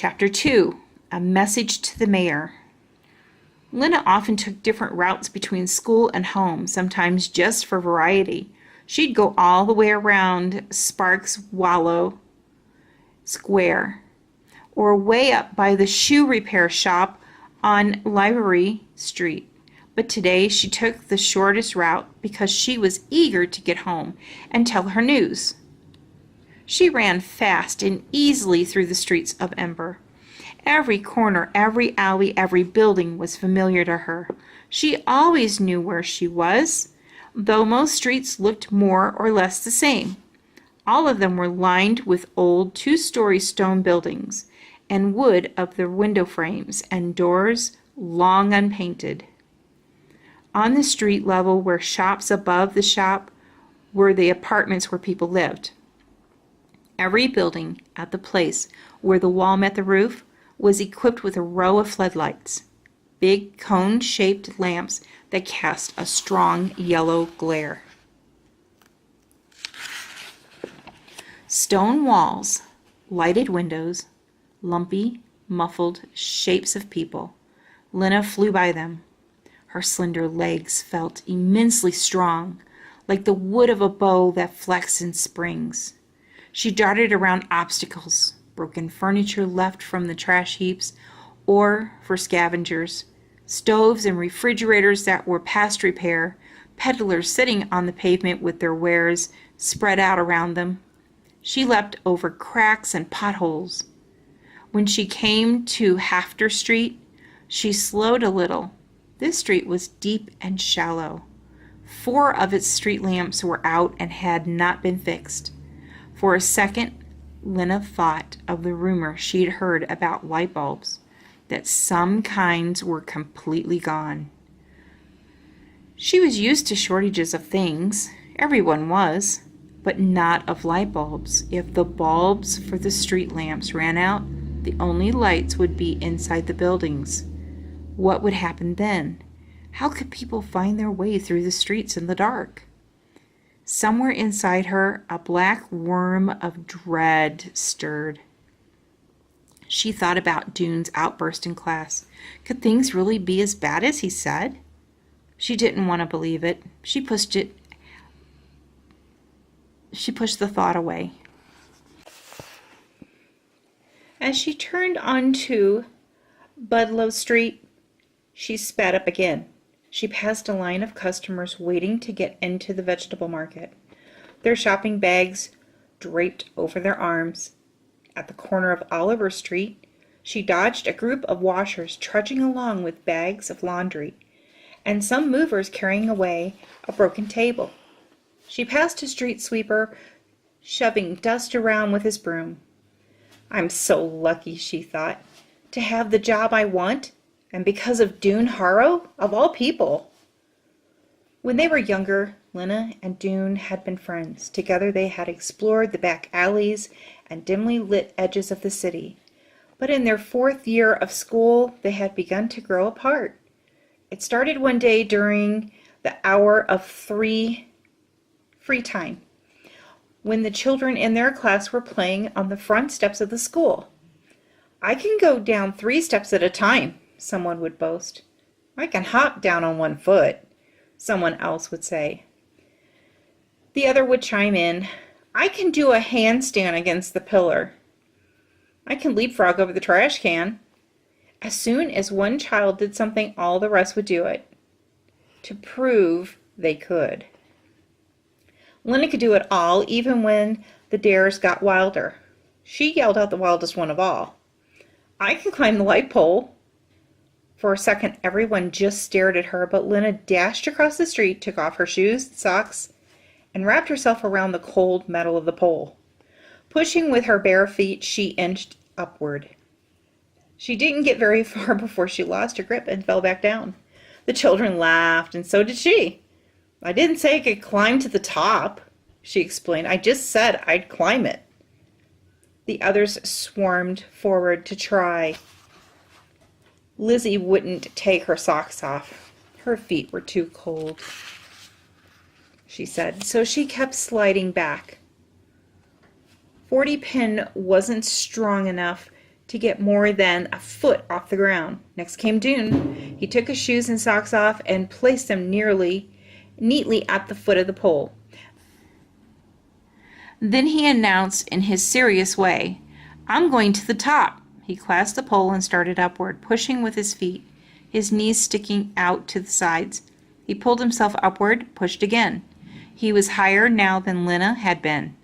Chapter 2, A Message to the Mayor. Lina often took different routes between school and home, sometimes just for variety. She'd go all the way around Sparks Wallow Square, or way up by the shoe repair shop on Livery Street. But today she took the shortest route because she was eager to get home and tell her news. She ran fast and easily through the streets of Ember. Every corner, every alley, every building was familiar to her. She always knew where she was, though most streets looked more or less the same. All of them were lined with old two-story stone buildings and wood of their window frames and doors long unpainted. On the street level were shops above the shop were the apartments where people lived. Every building at the place where the wall met the roof was equipped with a row of floodlights, big cone-shaped lamps that cast a strong yellow glare. Stone walls, lighted windows, lumpy, muffled shapes of people. Lina flew by them. Her slender legs felt immensely strong, like the wood of a bow that flexed in springs. She darted around obstacles, broken furniture left from the trash heaps or for scavengers, stoves and refrigerators that were past repair, peddlers sitting on the pavement with their wares spread out around them. She leapt over cracks and potholes. When she came to Hafter Street, she slowed a little. This street was deep and shallow. 4 of its street lamps were out and had not been fixed. For a second, Lina thought of the rumor she'd heard about light bulbs, that some kinds were completely gone. She was used to shortages of things, everyone was, but not of light bulbs. If the bulbs for the street lamps ran out, the only lights would be inside the buildings. What would happen then? How could people find their way through the streets in the dark? Somewhere inside her, a black worm of dread stirred. She thought about Dune's outburst in class. Could things really be as bad as he said? She didn't want to believe it. She pushed the thought away. As she turned onto Budlow Street, she sped up again. She passed a line of customers waiting to get into the vegetable market, their shopping bags draped over their arms. At the corner of Oliver Street, she dodged a group of washers trudging along with bags of laundry, and some movers carrying away a broken table. She passed a street sweeper shoving dust around with his broom. I'm so lucky, she thought, to have the job I want. And because of Dune Harrow, of all people. When they were younger, Lina and Dune had been friends. Together they had explored the back alleys and dimly lit edges of the city. But in their 4th year of school, they had begun to grow apart. It started one day during the hour of free time, when the children in their class were playing on the front steps of the school. I can go down 3 steps at a time, someone would boast. I can hop down on 1 foot, someone else would say. The other would chime in, I can do a handstand against the pillar. I can leapfrog over the trash can. As soon as one child did something, all the rest would do it, to prove they could. Lina could do it all, even when the dares got wilder. She yelled out the wildest one of all. I can climb the light pole. For a second, everyone just stared at her, but Lina dashed across the street, took off her shoes, socks, and wrapped herself around the cold metal of the pole. Pushing with her bare feet, she inched upward. She didn't get very far before she lost her grip and fell back down. The children laughed, and so did she. I didn't say I could climb to the top, she explained. I just said I'd climb it. The others swarmed forward to try. Lizzie wouldn't take her socks off. Her feet were too cold, she said, so she kept sliding back. 40 pin wasn't strong enough to get more than a foot off the ground. Next came Dune. He took his shoes and socks off and placed them neatly at the foot of the pole. Then he announced in his serious way, "I'm going to the top." He clasped the pole and started upward, pushing with his feet, his knees sticking out to the sides. He pulled himself upward, pushed again. He was higher now than Lina had been.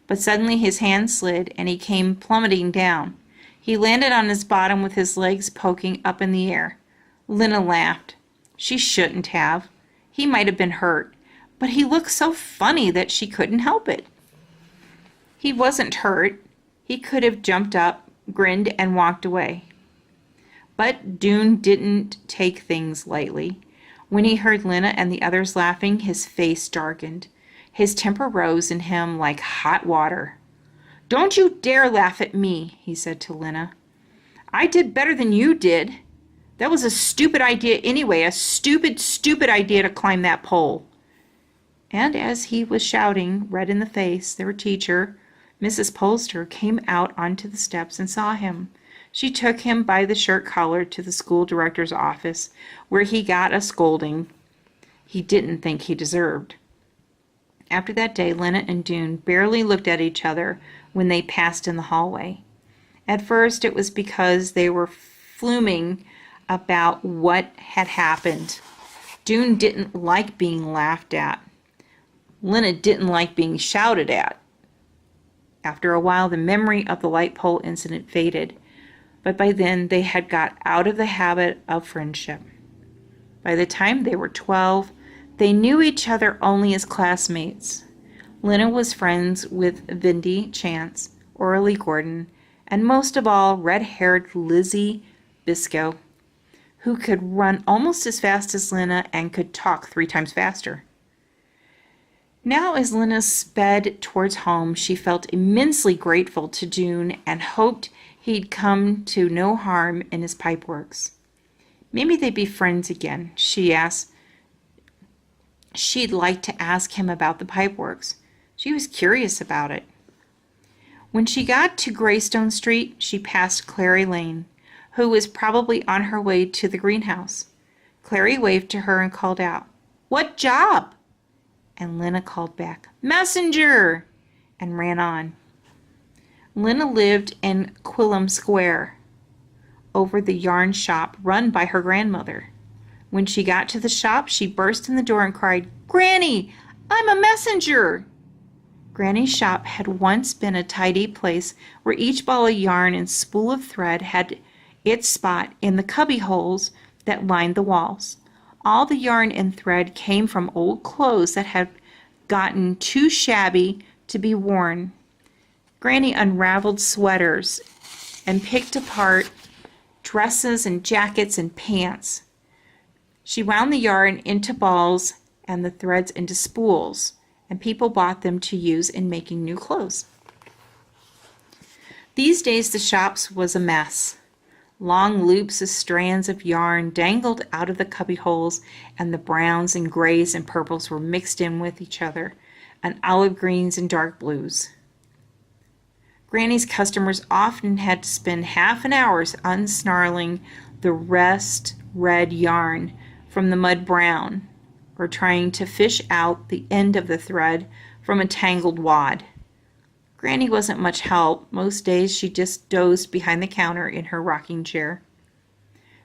But suddenly his hand slid and he came plummeting down. He landed on his bottom with his legs poking up in the air. Lina laughed. She shouldn't have. He might have been hurt, but he looked so funny that she couldn't help it. He wasn't hurt. He could have jumped up, grinned, and walked away. But Dune didn't take things lightly. When he heard Lina and the others laughing, his face darkened. His temper rose in him like hot water. "Don't you dare laugh at me," he said to Lina. "I did better than you did. That was a stupid idea anyway, a stupid, stupid idea to climb that pole." And as he was shouting, red in the face, their teacher, Mrs. Polster, came out onto the steps and saw him. She took him by the shirt collar to the school director's office, where he got a scolding he didn't think he deserved. After that day, Lina and Dune barely looked at each other when they passed in the hallway. At first, it was because they were fluming about what had happened. Dune didn't like being laughed at. Lina didn't like being shouted at. After a while, the memory of the light pole incident faded, but by then they had got out of the habit of friendship. By the time they were 12, they knew each other only as classmates. Lina was friends with Vindy Chance, Orly Gordon, and most of all, red-haired Lizzie Biscoe, who could run almost as fast as Lina and could talk 3 times faster. Now, as Lina sped towards home, she felt immensely grateful to Dune and hoped he'd come to no harm in his pipeworks. Maybe they'd be friends again, she asked. She'd like to ask him about the pipeworks. She was curious about it. When she got to Greystone Street, she passed Clary Lane, who was probably on her way to the greenhouse. Clary waved to her and called out, "What job?" And Lina called back, "Messenger!" and ran on. Lina lived in Quillam Square, over the yarn shop run by her grandmother. When she got to the shop, she burst in the door and cried, "Granny, I'm a messenger!" Granny's shop had once been a tidy place where each ball of yarn and spool of thread had its spot in the cubby holes that lined the walls. All the yarn and thread came from old clothes that had gotten too shabby to be worn. Granny unraveled sweaters and picked apart dresses and jackets and pants. She wound the yarn into balls and the threads into spools, and people bought them to use in making new clothes. These days the shops was a mess. Long loops of strands of yarn dangled out of the cubby holes, and the browns and grays and purples were mixed in with each other, and olive greens and dark blues. Granny's customers often had to spend half an hour unsnarling the rest red yarn from the mud brown, or trying to fish out the end of the thread from a tangled wad. Granny wasn't much help. Most days she just dozed behind the counter in her rocking chair.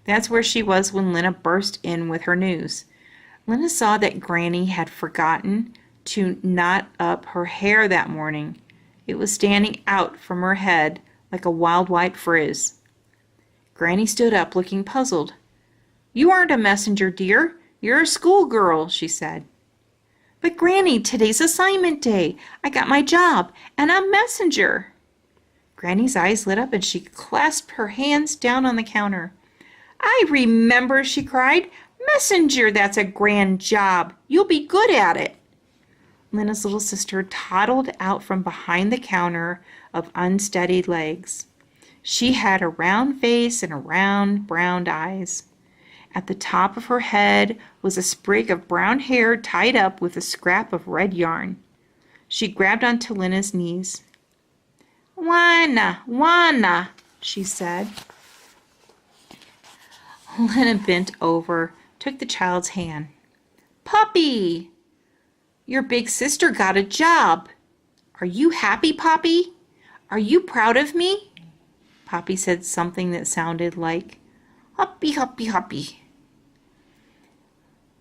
That's where she was when Lina burst in with her news. Lina saw that Granny had forgotten to knot up her hair that morning. It was standing out from her head like a wild white frizz. Granny stood up looking puzzled. "You aren't a messenger, dear. You're a schoolgirl," she said. "But Granny, today's assignment day. I got my job, and I'm messenger." Granny's eyes lit up and she clasped her hands down on the counter. "I remember," she cried. "Messenger, that's a grand job. You'll be good at it." Lina's little sister toddled out from behind the counter of unsteady legs. She had a round face and round brown eyes. At the top of her head was a sprig of brown hair tied up with a scrap of red yarn. She grabbed onto Lina's knees. "Lina, Lina," she said. Lina bent over, took the child's hand. Poppy! Your big sister got a job. Are you happy, Poppy? Are you proud of me? Poppy said something that sounded like, hoppy, hoppy, hoppy.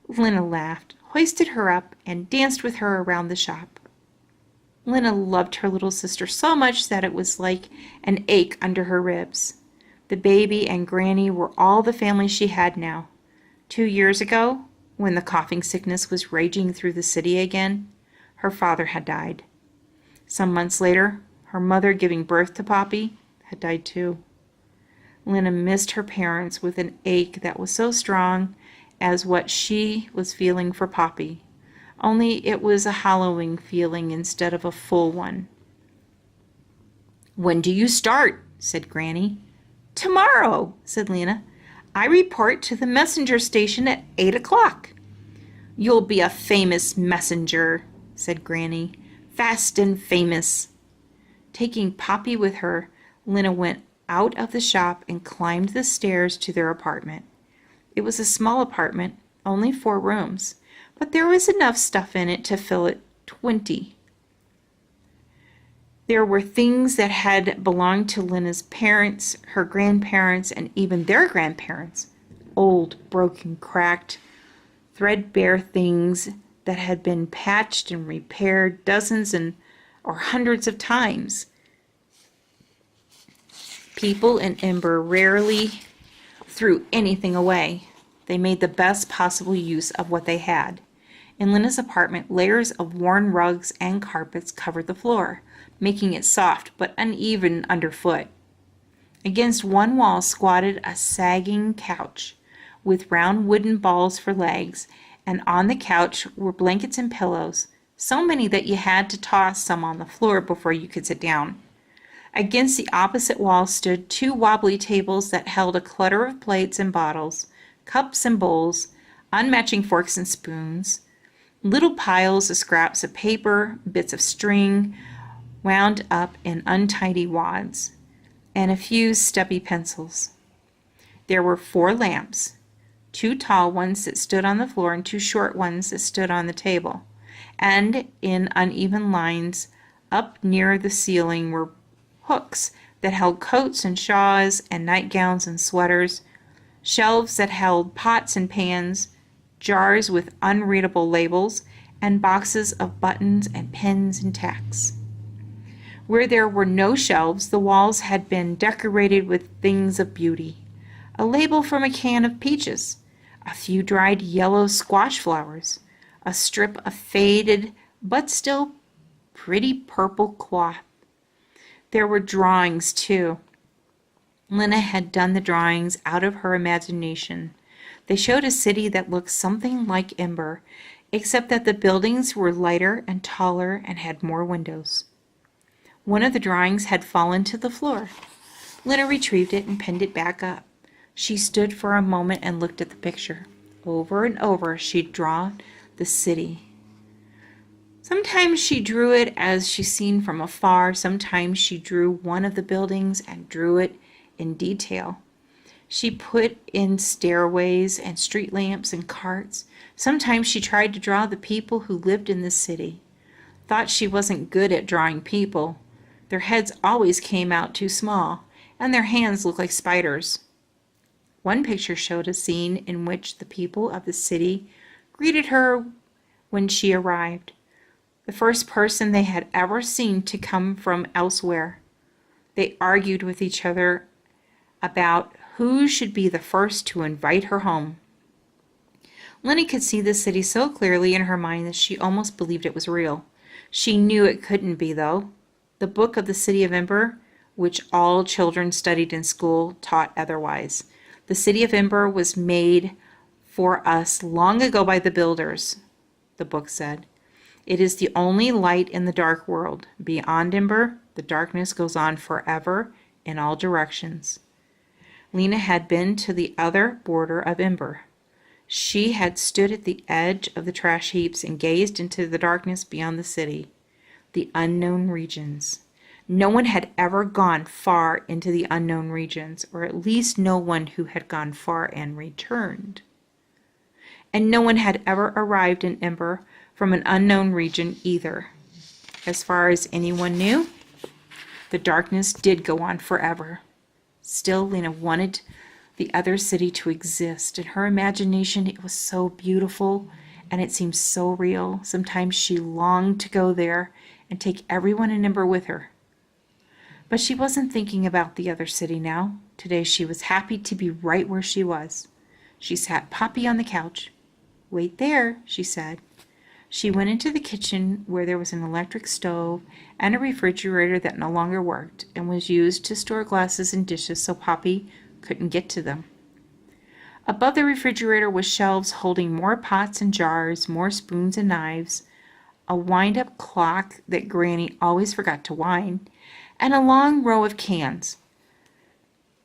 Lina laughed, hoisted her up, and danced with her around the shop. Lina loved her little sister so much that it was like an ache under her ribs. The baby and Granny were all the family she had now. 2 years ago, when the coughing sickness was raging through the city again, her father had died. Some months later, her mother, giving birth to Poppy, had died too. Lina missed her parents with an ache that was so strong as what she was feeling for Poppy, only it was a hollowing feeling instead of a full one. When do you start? Said Granny. Tomorrow, said Lina. I report to the messenger station at 8 o'clock. You'll be a famous messenger, said Granny. Fast and famous. Taking Poppy with her, Lina went out of the shop and climbed the stairs to their apartment. It was a small apartment, only 4 rooms, but there was enough stuff in it to fill it 20. There were things that had belonged to Lina's parents, her grandparents, and even their grandparents. Old, broken, cracked, threadbare things that had been patched and repaired dozens or hundreds of times. People in Ember rarely threw anything away. They made the best possible use of what they had. In Lina's apartment, layers of worn rugs and carpets covered the floor, making it soft but uneven underfoot. Against one wall squatted a sagging couch with round wooden balls for legs, and on the couch were blankets and pillows, so many that you had to toss some on the floor before you could sit down. Against the opposite wall stood 2 wobbly tables that held a clutter of plates and bottles, cups and bowls, unmatching forks and spoons, little piles of scraps of paper, bits of string wound up in untidy wads, and a few stubby pencils. There were 4 lamps, 2 tall ones that stood on the floor and 2 short ones that stood on the table, and in uneven lines up near the ceiling were hooks that held coats and shawls and nightgowns and sweaters, shelves that held pots and pans, jars with unreadable labels, and boxes of buttons and pins and tacks. Where there were no shelves, the walls had been decorated with things of beauty. A label from a can of peaches, a few dried yellow squash flowers, a strip of faded but still pretty purple cloth. There were drawings, too. Lina had done the drawings out of her imagination. They showed a city that looked something like Ember, except that the buildings were lighter and taller and had more windows. One of the drawings had fallen to the floor. Lina retrieved it and pinned it back up. She stood for a moment and looked at the picture. Over and over she'd drawn the city. Sometimes she drew it as she seen from afar. Sometimes she drew one of the buildings and drew it in detail. She put in stairways and street lamps and carts. Sometimes she tried to draw the people who lived in the city. Thought she wasn't good at drawing people. Their heads always came out too small, and their hands looked like spiders. One picture showed a scene in which the people of the city greeted her when she arrived. The first person they had ever seen to come from elsewhere. They argued with each other about who should be the first to invite her home. Lina could see the city so clearly in her mind that she almost believed it was real. She knew it couldn't be, though. The book of the City of Ember, which all children studied in school, taught otherwise. The City of Ember was made for us long ago by the builders, the book said. It is the only light in the dark world. Beyond Ember, the darkness goes on forever in all directions. Lina had been to the other border of Ember. She had stood at the edge of the trash heaps and gazed into the darkness beyond the city, the unknown regions. No one had ever gone far into the unknown regions, or at least no one who had gone far and returned. And no one had ever arrived in Ember from an unknown region either. As far as anyone knew, the darkness did go on forever. Still, Lina wanted the other city to exist. In her imagination, it was so beautiful and it seemed so real. Sometimes she longed to go there and take everyone in Ember with her. But she wasn't thinking about the other city now. Today she was happy to be right where she was. She sat Poppy on the couch. "Wait there," she said. She went into the kitchen where there was an electric stove and a refrigerator that no longer worked and was used to store glasses and dishes so Poppy couldn't get to them. Above the refrigerator was shelves holding more pots and jars, more spoons and knives, a wind-up clock that Granny always forgot to wind, and a long row of cans.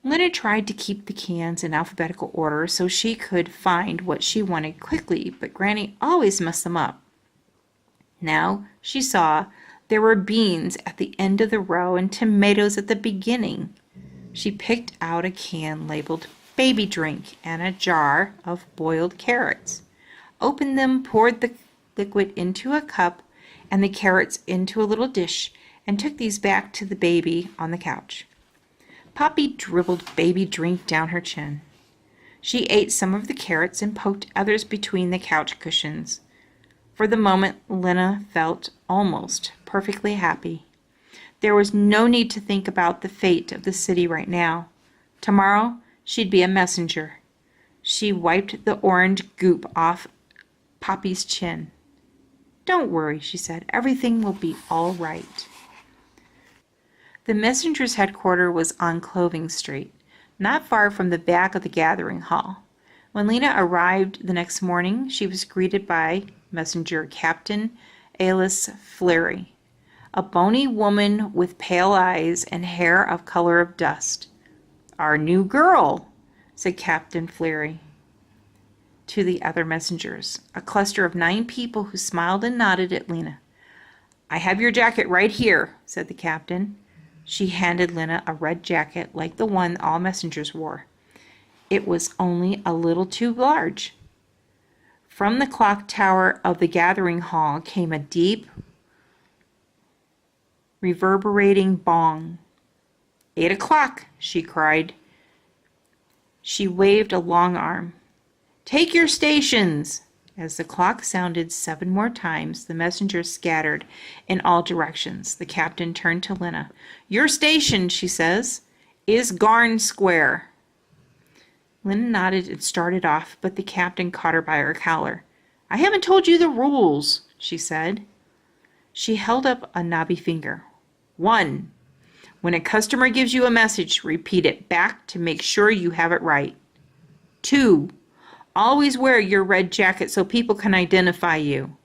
Lina tried to keep the cans in alphabetical order so she could find what she wanted quickly, but Granny always messed them up. Now she saw there were beans at the end of the row and tomatoes at the beginning. She picked out a can labeled baby drink and a jar of boiled carrots, opened them, poured the liquid into a cup and the carrots into a little dish, and took these back to the baby on the couch. Poppy dribbled baby drink down her chin. She ate some of the carrots and poked others between the couch cushions. For the moment, Lina felt almost perfectly happy. There was no need to think about the fate of the city right now. Tomorrow, she'd be a messenger. She wiped the orange goop off Poppy's chin. "Don't worry," she said. "Everything will be all right." The messenger's headquarters was on Clothing Street, not far from the back of the gathering hall. When Lina arrived the next morning, she was greeted by Messenger Captain Alice Fleury, a bony woman with pale eyes and hair of color of dust. "Our new girl," said Captain Fleury to the other messengers, a cluster of 9 people who smiled and nodded at Lina. "I have your jacket right here," said the captain. She handed Lina a red jacket like the one all messengers wore. It was only a little too large. From the clock tower of the gathering hall came a deep, reverberating bong. 8 o'clock, she cried. She waved a long arm. "Take your stations!" As the clock sounded 7 more times, the messengers scattered in all directions. The captain turned to Lina. "Your station," she says, "is Garn Square." Lina nodded and started off, but the captain caught her by her collar. "I haven't told you the rules," she said. She held up a knobby finger. 1. When a customer gives you a message, repeat it back to make sure you have it right. 2. Always wear your red jacket so people can identify you.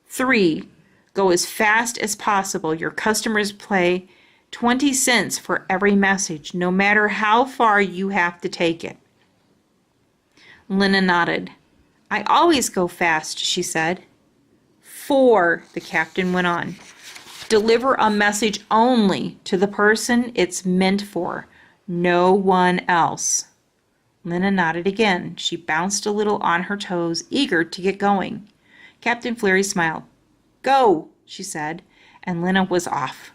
3. Go as fast as possible. Your customers pay 20 cents for every message, no matter how far you have to take it. Lina nodded. "I always go fast," she said. 4, the captain went on. Deliver a message only to the person it's meant for, no one else. Lina nodded again. She bounced a little on her toes, eager to get going. Captain Fleury smiled. "Go," she said, and Lina was off.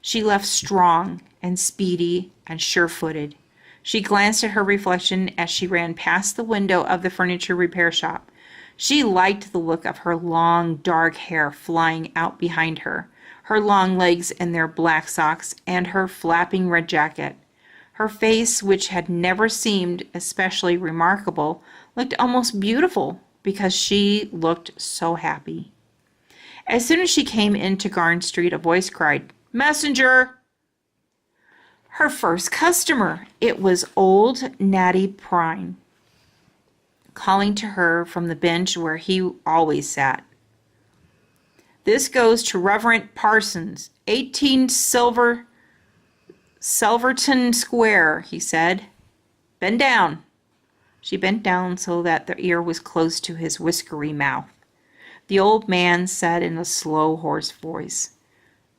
She left strong and speedy and sure-footed. She glanced at her reflection as she ran past the window of the furniture repair shop. She liked the look of her long, dark hair flying out behind her, her long legs in their black socks, and her flapping red jacket. Her face, which had never seemed especially remarkable, looked almost beautiful because she looked so happy. As soon as she came into Garn Street, a voice cried, "Messenger!" Her first customer! It was old Natty Prine, calling to her from the bench where he always sat. "This goes to Reverend Parsons, 18 Silverton Square," he said. "Bend down." She bent down so that the ear was close to his whiskery mouth. The old man said in a slow, hoarse voice,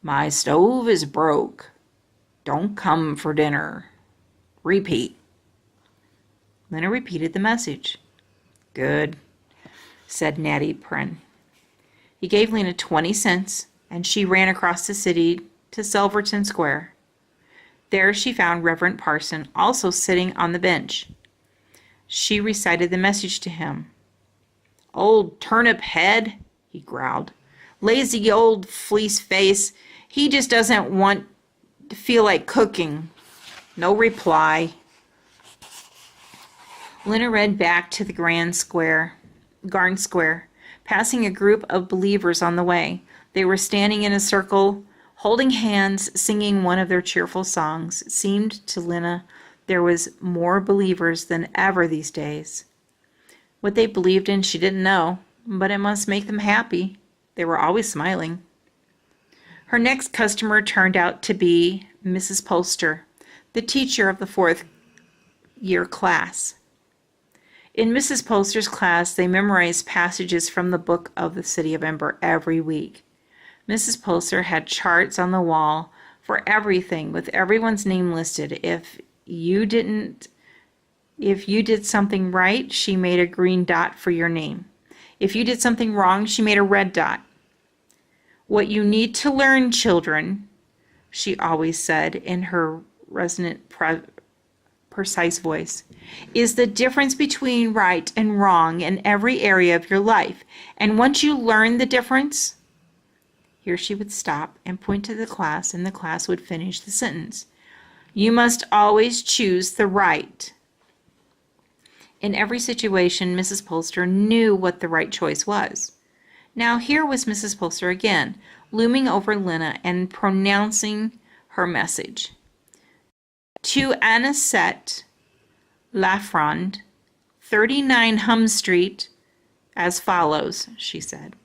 My stove is broke. Don't come for dinner. Repeat. Lina repeated the message. Good, said Natty Pren. He gave Lina 20 cents, and she ran across the city to Silverton Square. There she found Reverend Parson also sitting on the bench. She recited the message to him. Old turnip head, he growled. Lazy old fleece face. He just doesn't want to feel like cooking. No reply. Lina read back to the Garden Square, passing a group of believers on the way. They were standing in a circle, holding hands, singing one of their cheerful songs. It seemed to Lina there was more believers than ever these days. What they believed in she didn't know, but it must make them happy. They were always smiling. Her next customer turned out to be Mrs. Polster, the teacher of the fourth-year class. In Mrs. Polster's class, they memorized passages from the book of the City of Ember every week. Mrs. Polster had charts on the wall for everything with everyone's name listed. If you did something right, she made a green dot for your name. If you did something wrong, she made a red dot. What you need to learn, children, she always said in her resonant, precise voice, is the difference between right and wrong in every area of your life. And once you learn the difference, here she would stop and point to the class, and the class would finish the sentence. You must always choose the right. In every situation, Mrs. Polster knew what the right choice was. Now here was Mrs. Polster again, looming over Lina and pronouncing her message. To Anisette Lafrond, 39 Hum Street, as follows, she said.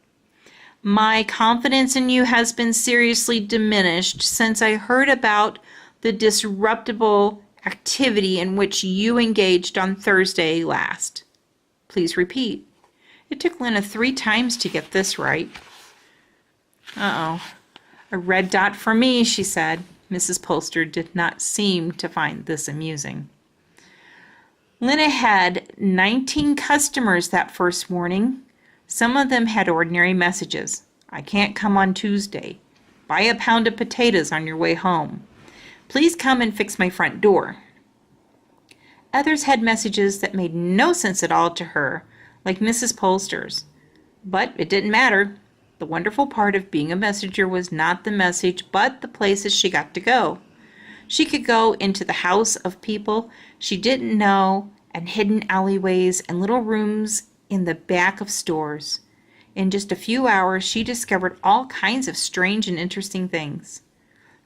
My confidence in you has been seriously diminished since I heard about the disruptible activity in which you engaged on Thursday last. Please repeat. It took Lina 3 times to get this right. Uh-oh. A red dot for me, she said. Mrs. Polster did not seem to find this amusing. Lina had 19 customers that first morning. Some of them had ordinary messages. I can't come on Tuesday. Buy a pound of potatoes on your way home. Please come and fix my front door. Others had messages that made no sense at all to her, like Mrs. Polster's. But it didn't matter. The wonderful part of being a messenger was not the message, but the places she got to go. She could go into the house of people she didn't know, and hidden alleyways and little rooms in the back of stores. In just a few hours, she discovered all kinds of strange and interesting things.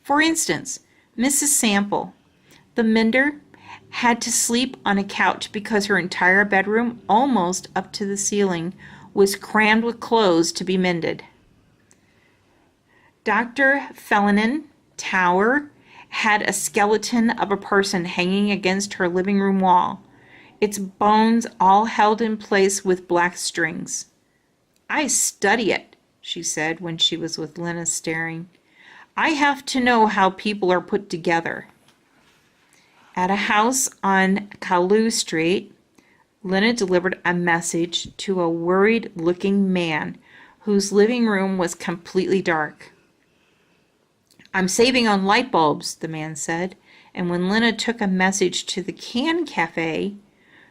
For instance, Mrs. Sample, the mender, had to sleep on a couch because her entire bedroom, almost up to the ceiling, was crammed with clothes to be mended. Dr. Felinin Tower had a skeleton of a person hanging against her living room wall, its bones all held in place with black strings. I study it, she said when she was with Lina staring. I have to know how people are put together. At a house on Caillou Street, Lina delivered a message to a worried-looking man whose living room was completely dark. I'm saving on light bulbs, the man said, and when Lina took a message to the Can Cafe,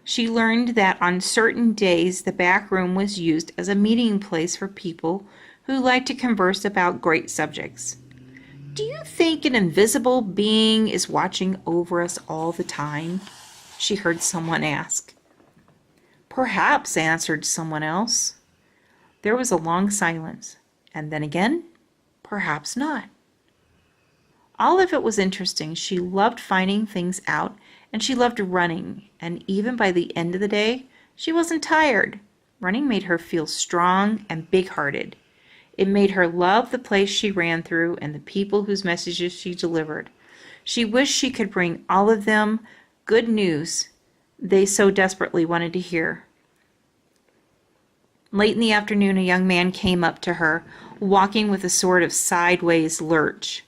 she learned that on certain days the back room was used as a meeting place for people who liked to converse about great subjects. Do you think an invisible being is watching over us all the time? She heard someone ask. Perhaps, answered someone else. There was a long silence, and then again, perhaps not. All of it was interesting. She loved finding things out, and she loved running, and even by the end of the day, she wasn't tired. Running made her feel strong and big-hearted. It made her love the place she ran through and the people whose messages she delivered. She wished she could bring all of them good news they so desperately wanted to hear. Late in the afternoon, a young man came up to her, walking with a sort of sideways lurch.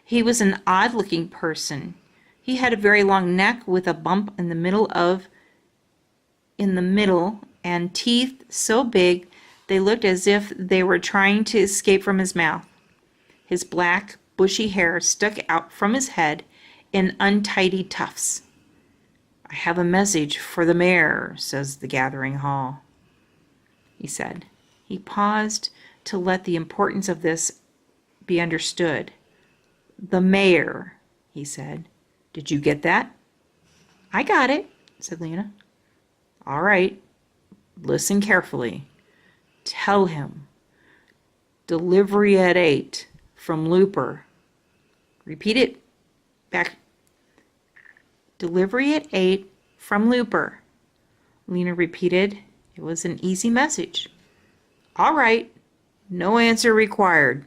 He was an odd-looking person. He had a very long neck with a bump in the middle and teeth so big they looked as if they were trying to escape from his mouth. His black, bushy hair stuck out from his head in untidy tufts. "I have a message for the mayor," says the gathering hall, he said. He paused to let the importance of this be understood. "The mayor," he said. "Did you get that?" "I got it," said Lina. "All right. Listen carefully. Tell him. Delivery at 8 from Looper." Repeat it back. "Delivery at 8 from Looper." Lina repeated. It was an easy message. "All right. No answer required."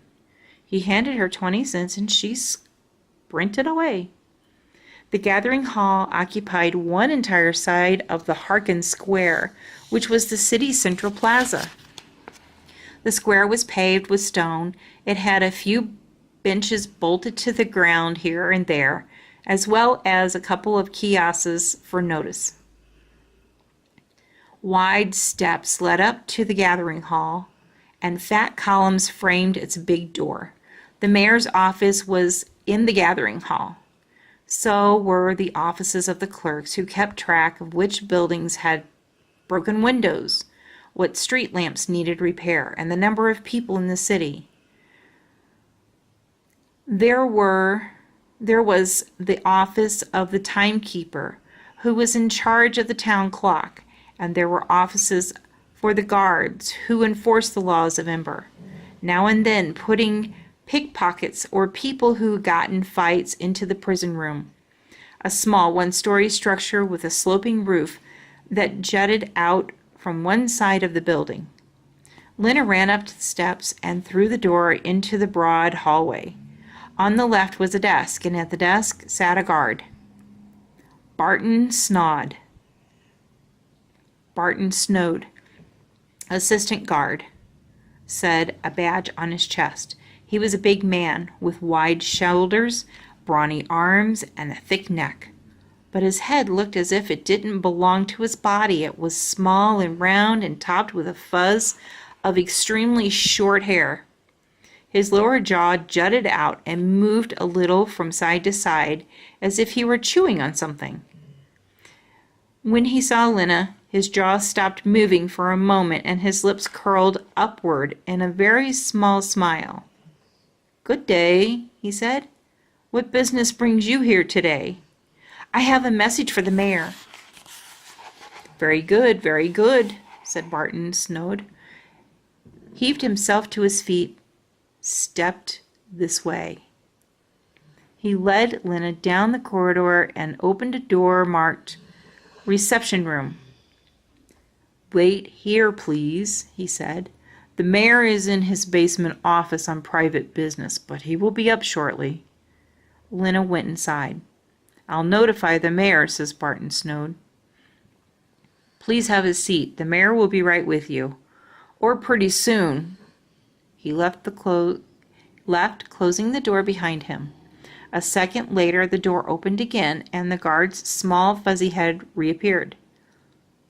He handed her 20 cents and she sprinted away. The gathering hall occupied one entire side of the Harkin Square, which was the city's central plaza. The square was paved with stone. It had a few benches bolted to the ground here and there, as well as a couple of kiosks for notice. Wide steps led up to the gathering hall, and fat columns framed its big door. The mayor's office was in the gathering hall. So were the offices of the clerks, who kept track of which buildings had broken windows, what street lamps needed repair, and the number of people in the city. There was the office of the timekeeper, who was in charge of the town clock, and there were offices for the guards, who enforced the laws of Ember, now and then putting pickpockets or people who got in fights into the prison room, a small one-story structure with a sloping roof that jutted out from one side of the building. Lina ran up to the steps and through the door into the broad hallway. On the left was a desk, and at the desk sat a guard. Barton Snowd, assistant guard, said, a badge on his chest. He was a big man with wide shoulders, brawny arms, and a thick neck. But his head looked as if it didn't belong to his body. It was small and round and topped with a fuzz of extremely short hair. His lower jaw jutted out and moved a little from side to side, as if he were chewing on something. When he saw Lina, his jaw stopped moving for a moment and his lips curled upward in a very small smile. "Good day," he said. "What business brings you here today?" "I have a message for the mayor." Very good, said Barton Snowd, heaved himself to his feet, stepped this way. He led Lina down the corridor and opened a door marked Reception Room. "Wait here, please," he said. "The mayor is in his basement office on private business, but he will be up shortly." Lina went inside. "I'll notify the mayor," says Barton Snowd. "Please have a seat. The mayor will be right with you. Or pretty soon." He left, closing the door behind him. A second later, the door opened again, and the guard's small fuzzy head reappeared.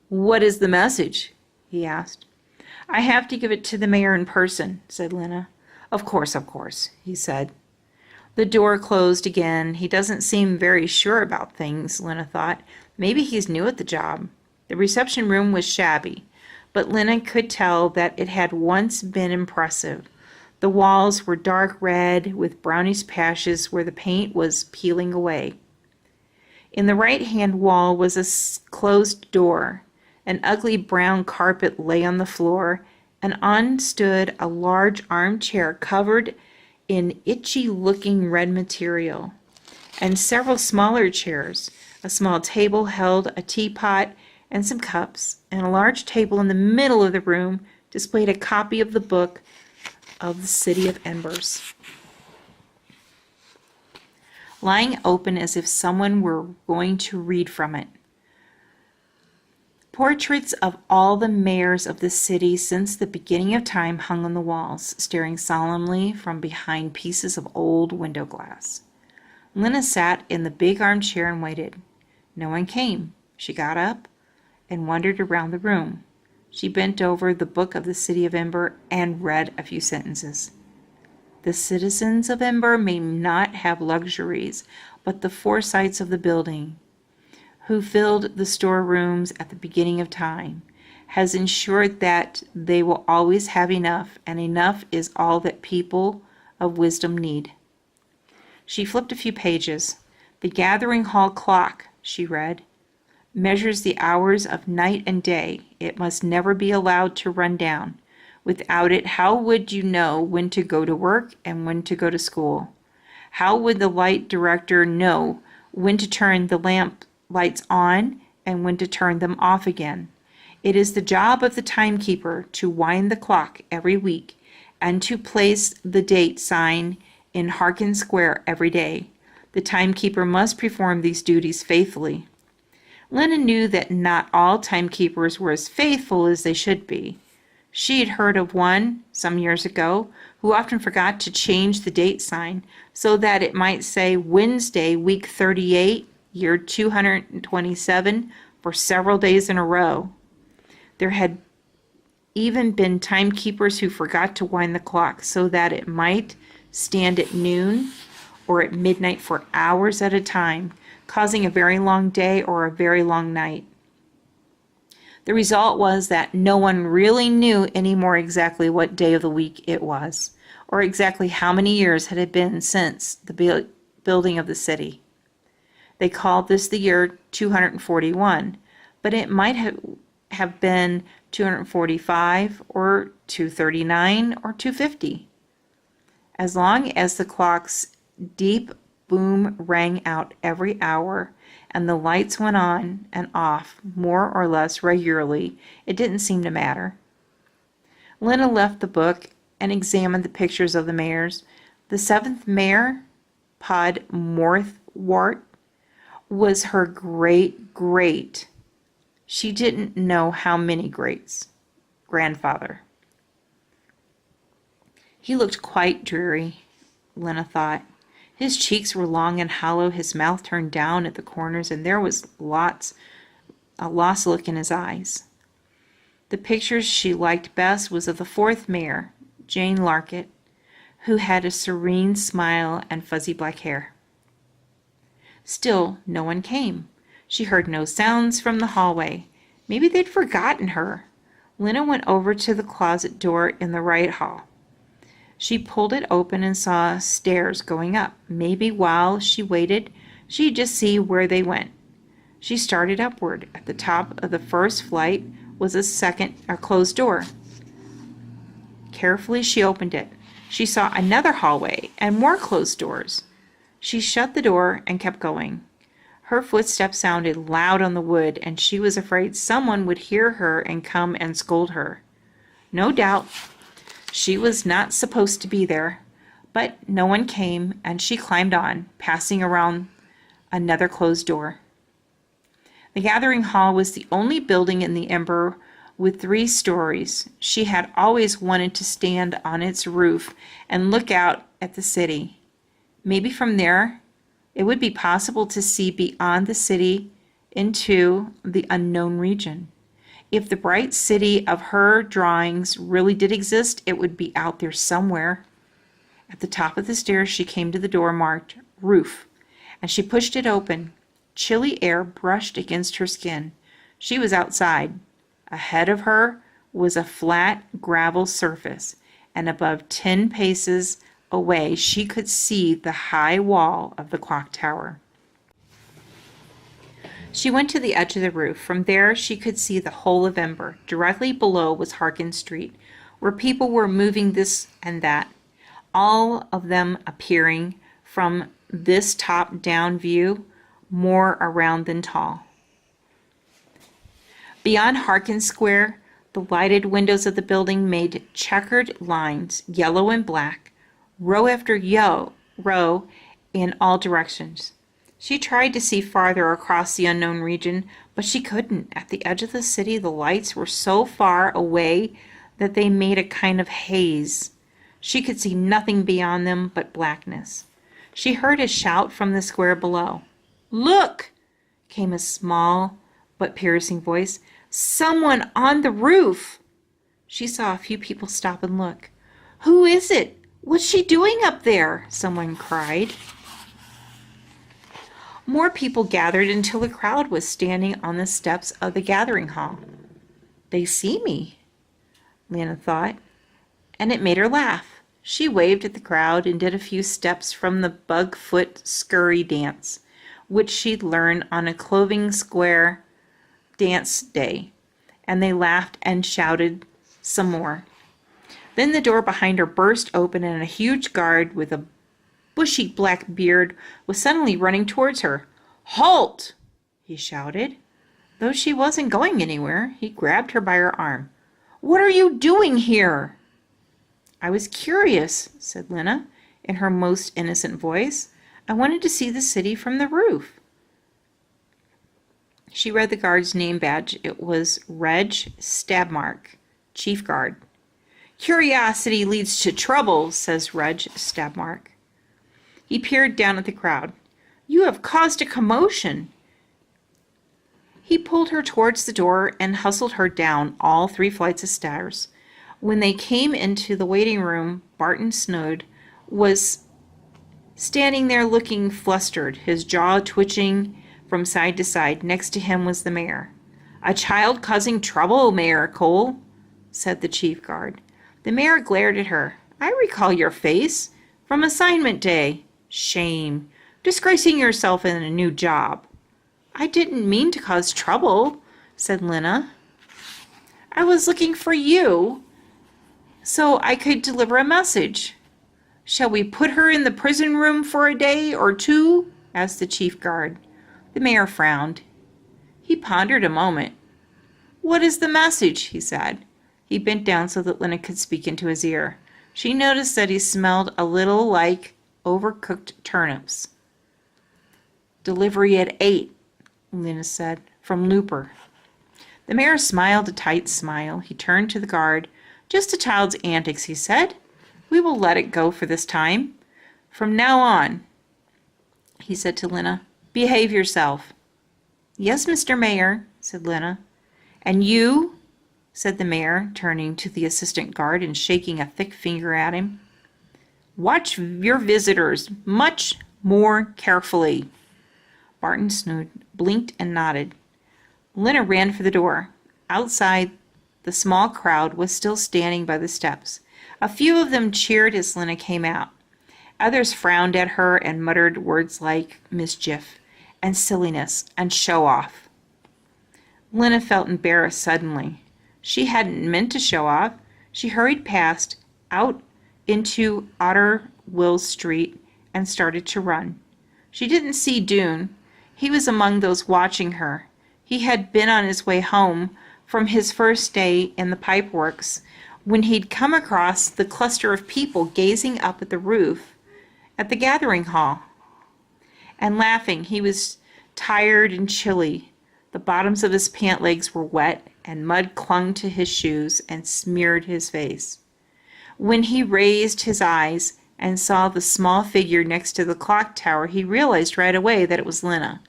"What is the message?" he asked. "I have to give it to the mayor in person," said Lina. Of course, he said. The door closed again. He doesn't seem very sure about things, Lina thought. Maybe he's new at the job. The reception room was shabby, but Lina could tell that it had once been impressive. The walls were dark red with brownish patches where the paint was peeling away. In the right-hand wall was a closed door. An ugly brown carpet lay on the floor, and on stood a large armchair covered in itchy-looking red material, and several smaller chairs. A small table held a teapot and some cups, and a large table in the middle of the room displayed a copy of the book of the City of Embers, lying open as if someone were going to read from it. Portraits of all the mayors of the city since the beginning of time hung on the walls, staring solemnly from behind pieces of old window glass. Lina sat in the big armchair and waited. No one came. She got up and wandered around the room. She bent over the book of the city of Ember and read a few sentences. The citizens of Ember may not have luxuries, but the foresights of the building, who filled the storerooms at the beginning of time, has ensured that they will always have enough, and enough is all that people of wisdom need. She flipped a few pages. The gathering hall clock, she read, measures the hours of night and day. It must never be allowed to run down. Without it, how would you know when to go to work and when to go to school? How would the light director know when to turn the lamp lights on and when to turn them off again? It is the job of the timekeeper to wind the clock every week and to place the date sign in Harkin Square every day. The timekeeper must perform these duties faithfully. Lina knew that not all timekeepers were as faithful as they should be. She had heard of one some years ago who often forgot to change the date sign so that it might say Wednesday, week 38, year 227 for several days in a row. There had even been timekeepers who forgot to wind the clock so that it might stand at noon or at midnight for hours at a time, causing a very long day or a very long night. The result was that no one really knew anymore exactly what day of the week it was, or exactly how many years had it been since the building of the city. They called this the year 241, but it might have been 245 or 239 or 250. As long as the clock's deep boom rang out every hour and the lights went on and off more or less regularly, it didn't seem to matter. Lina left the book and examined the pictures of the mayors. The seventh mayor, Pod Morthwart, was her great, she didn't know how many greats, grandfather. He looked quite dreary, Lina thought. His cheeks were long and hollow, his mouth turned down at the corners, and there was a lost look in his eyes. The picture she liked best was of the fourth mayor, Jane Larkett, who had a serene smile and fuzzy black hair. Still, no one came. She heard no sounds from the hallway. Maybe they'd forgotten her. Lina went over to the closet door in the right hall. She pulled it open and saw stairs going up. Maybe while she waited, she'd just see where they went. She started upward. At the top of the first flight was a closed door. Carefully, she opened it. She saw another hallway and more closed doors. She shut the door and kept going. Her footsteps sounded loud on the wood, and she was afraid someone would hear her and come and scold her. No doubt, she was not supposed to be there, but no one came, and she climbed on, passing around another closed door. The gathering hall was the only building in the Ember with 3 stories. She had always wanted to stand on its roof and look out at the city. Maybe from there, it would be possible to see beyond the city into the unknown region. If the bright city of her drawings really did exist, it would be out there somewhere. At the top of the stairs, she came to the door marked Roof, and she pushed it open. Chilly air brushed against her skin. She was outside. Ahead of her was a flat gravel surface, and above 10 paces away she could see the high wall of the clock tower. She went to the edge of the roof. From there she could see the whole of Ember. Directly below was Harkin Street, where people were moving this and that, all of them appearing from this top-down view more around than tall. Beyond Harkin Square, the lighted windows of the building made checkered lines, yellow and black, row after row in all directions. She tried to see farther across the unknown region, But she couldn't. At the edge of the city, the lights were so far away that they made a kind of haze. She could see nothing beyond them but blackness. She heard a shout from the square below. "Look!" came a small but piercing voice. "Someone on the roof!" She saw a few people stop and look. "Who is it? What's she doing up there?" someone cried. More people gathered until the crowd was standing on the steps of the gathering hall. "They see me," Lina thought, and it made her laugh. She waved at the crowd and did a few steps from the bug-foot scurry dance, which she'd learned on a Clothing Square dance day, and they laughed and shouted some more. Then the door behind her burst open and a huge guard with a bushy black beard was suddenly running towards her. "Halt!" he shouted. Though she wasn't going anywhere, he grabbed her by her arm. "What are you doing here?" "I was curious," said Lina, in her most innocent voice. "I wanted to see the city from the roof." She read the guard's name badge. It was Reg Stabmark, Chief Guard. "Curiosity leads to trouble," says Reg Stabmark. He peered down at the crowd. "You have caused a commotion." He pulled her towards the door and hustled her down all 3 flights of stairs. When they came into the waiting room, Barton Snood was standing there looking flustered, his jaw twitching from side to side. Next to him was the mayor. "A child causing trouble, Mayor Cole," said the chief guard. The mayor glared at her. "I recall your face from assignment day. Shame. Disgracing yourself in a new job." "I didn't mean to cause trouble," said Lina. "I was looking for you so I could deliver a message." "Shall we put her in the prison room for a day or 2? asked the chief guard. The mayor frowned. He pondered a moment. "What is the message?" he said. He bent down so that Lina could speak into his ear. She noticed that he smelled a little like overcooked turnips. "Delivery at 8, Lina said, "from Looper." The mayor smiled a tight smile. He turned to the guard. "Just a child's antics," he said. "We will let it go for this time. From now on," he said to Lina, "behave yourself." "Yes, Mr. Mayor," said Lina. "And you," said the mayor, turning to the assistant guard and shaking a thick finger at him, "watch your visitors much more carefully." Barton Snood blinked and nodded. Lina ran for the door. Outside, the small crowd was still standing by the steps. A few of them cheered as Lina came out. Others frowned at her and muttered words like mischief and silliness and show-off. Lina felt embarrassed suddenly. She hadn't meant to show off. She hurried past, out into Otter Will Street, and started to run. She didn't see Dune. He was among those watching her. He had been on his way home from his first day in the pipeworks when he'd come across the cluster of people gazing up at the roof at the gathering hall and laughing. He was tired and chilly. The bottoms of his pant legs were wet, and mud clung to his shoes and smeared his face. When he raised his eyes and saw the small figure next to the clock tower, he realized right away that it was Lina.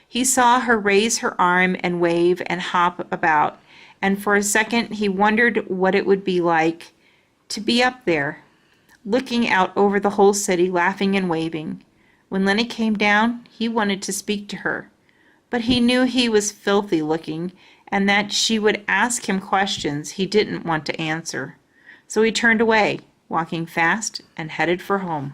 He saw her raise her arm and wave and hop about, and for a second he wondered what it would be like to be up there, looking out over the whole city, laughing and waving. When Lina came down, he wanted to speak to her, but he knew he was filthy looking and that she would ask him questions he didn't want to answer. So he turned away, walking fast and headed for home.